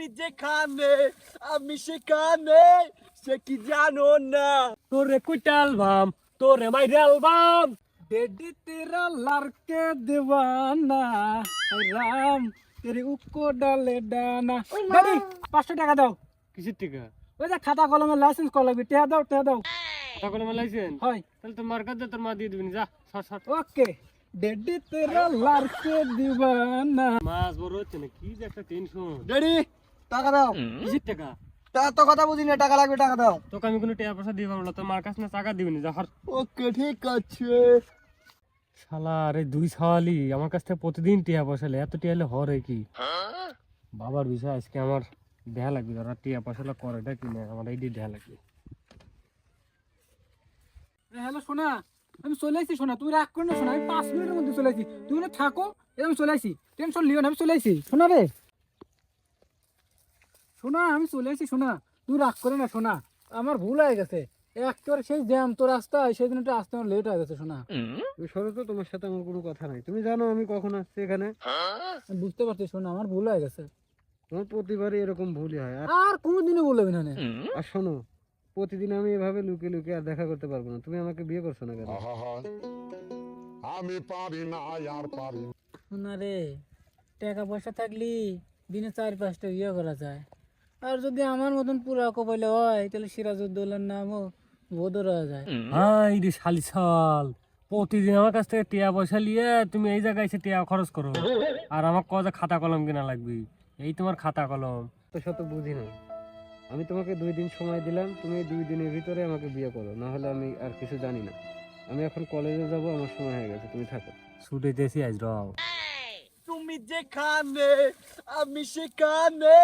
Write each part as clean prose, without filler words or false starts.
তুমি যেখানে আমি সেখানে, সে কি জানো না। তোরে কুইটাল বাম, তোরে মাইরাল বাম। डेडी तेरा लड़के दीवाना राम तेरे उको डाले डाना डेडी 500 টাকা দাও কিসের টিকা? ওই যে খাতা কলমের লাইসেন্স কল লাগবে টেহা দাও কথা করে মেলাইছেন? হয় তাহলে তো মার্কার দে, তোর মা দিয়ে দিবি, যা সর সর। ওকে डेडी तेरा लड़के दीवाना মাছ বড় হচ্ছে না, কি যে একটা টেনশন। ড্যাডি টাকা দাও। কিসের টাকা? তা তো কথা বুঝি না, টাকা লাগবে, টাকা দাও। তোকে আমি কোনো টাকা পয়সা দিয়ে পারবো না, তোর মার কাছে না টাকা দিবি না, যা হর। ওকে ঠিক আছে। শালা আরে দুই সাওয়ালি আমার কাছ থেকে প্রতিদিন টিয়া পয়সা লে, এত টিয়া হরে কি? বাবার বিষয় আজকে আমার দেহা লাগবে, ওরা টিয়া পয়সা করেটা কি না, আমার এই দেহা লাগবে। হ্যালো সোনা আমি চলে আসছি সোনা তুমি রাগ করো না সোনা আমি 5 মিনিটের মধ্যে চলে আসছি তুমি না থাকো আমি চলে আসছি টেনশন লিও না আমি চলে আসছি সোনা রে সোনা আমি চলে আসছি সোনা তুই রাগ করে না সোনা আমার ভুল হয়ে গেছে একবার সেই জ্যাম তো রাস্তায় সেই দিনটা আসতে আমার লেট হয়ে গেছে সোনা তুমি সরো তো, তোমার সাথে আমার কোনো কথা নাই। তুমি জানো আমি কখন আসছি এখানে। আমি বুঝতে পারছি সোনা আমার ভুল হয়ে গেছে তোমার প্রতিবারই এরকম ভুলই হয়। আর কোনোদিনও বলবি না নে। আর শোনো, প্রতিদিন আমি এভাবে লুকিয়ে লুকিয়ে আর দেখা করতে পারবো না। তুমি আমাকে বিয়ে করছো না কেন? আমি পারি না আর পারি না। সোনা রে টাকা পয়সা থাকলি দিনে 4-5টা বিয়ে করা যায় আর যদি আমার মতন পুরা কপালে হয় তাহলে সিরাজউদ্দৌলার নামও বোধর হয়ে যায় হাই রে শালিশাল, প্রতিদিন আমার কাছ থেকে টিয়া পয়সা নিয়ে তুমি এই জায়গায় এসে টিয়া খরচ করো, আর আমার কজা খাতা কলম কিনা লাগবে। এই তোমার খাতা কলম। তো শত বুঝি না। আমি তোমাকে 2 দিন সময় দিলাম, তুমি এই 2 দিনের ভিতরে আমাকে বিয়ে করো, না হলে আমি আর কিছু জানি না। আমি এখন কলেজে যাব, আমার সময় হয়ে গেছে, তুমি থাকো। ছুটে যেছি আজ রাও। তুমি যেখানে আমি সেখানে,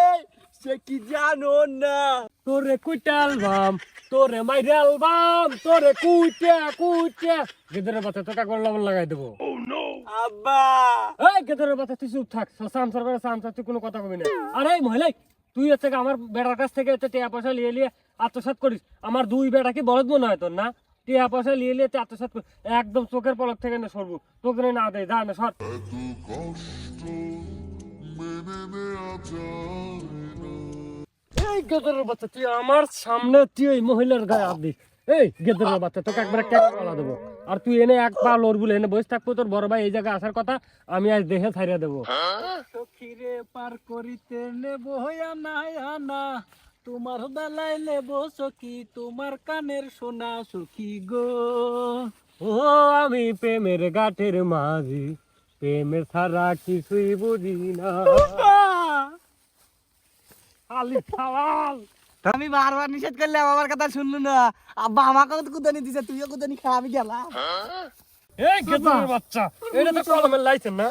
সে কি জানো না। তোরে কুইটাল বাম, তোরে মাইরাল বাম, তোরে কুইটা গেদরের বাচ্চা তোকে একবার লবণ লাগাই দেবো। আব্বা এই গেদরের বাচ্চা তুই চুপ থাক, সামসার করে সামসার, তুই কোনো কথা কবি না। আরে মহিলাই, তুই হচ্ছে আমার বেটার কাছ থেকে হচ্ছে টিয়া পয়সা নিয়ে আত্মসাৎ করিস। আমার 2 বেটা কি বলদ মনে হয় তোর না? টিয়া পয়সা নিয়ে তুই আত্মসাৎ করিস, একদম চোখের পলক থেকে না সরবো, তোকে না দেয়, যা না সর। এই গেদরের বাচ্চা, তুই আমার সামনে তুই এই মহিলার গায়ে হাত দিস। এই গেদরের বাচ্চা, তোকে একবার ক্যাকলা দেবো, আর তুই এনে এক পা লড়বুলে এনে বসে থাকবো। তোর বড় ভাই এই জায়গায় আসার কথা, আমি আজ দেখে ছাড়িয়ে দেবো। সখীরে পার করিতে নেব আনা আনা তোমার বেলায় নেব সখী তোমার কানের সোনা সখী গো ও আমি প্রেমের গাঠের মাঝি, প্রেমের ছাড়া কিছুই বুঝি না। খালি খাওয়াল। আমি বারবার নিষেধ করলাম, আমার কথা শুনলো না। আব্বা আমাকেও তো কুদানি দিছে, তুইও কুদানি খা, আমি গেলাম। এই গেদরের বাচ্চা, এটা তো কলমের লাইছেন না?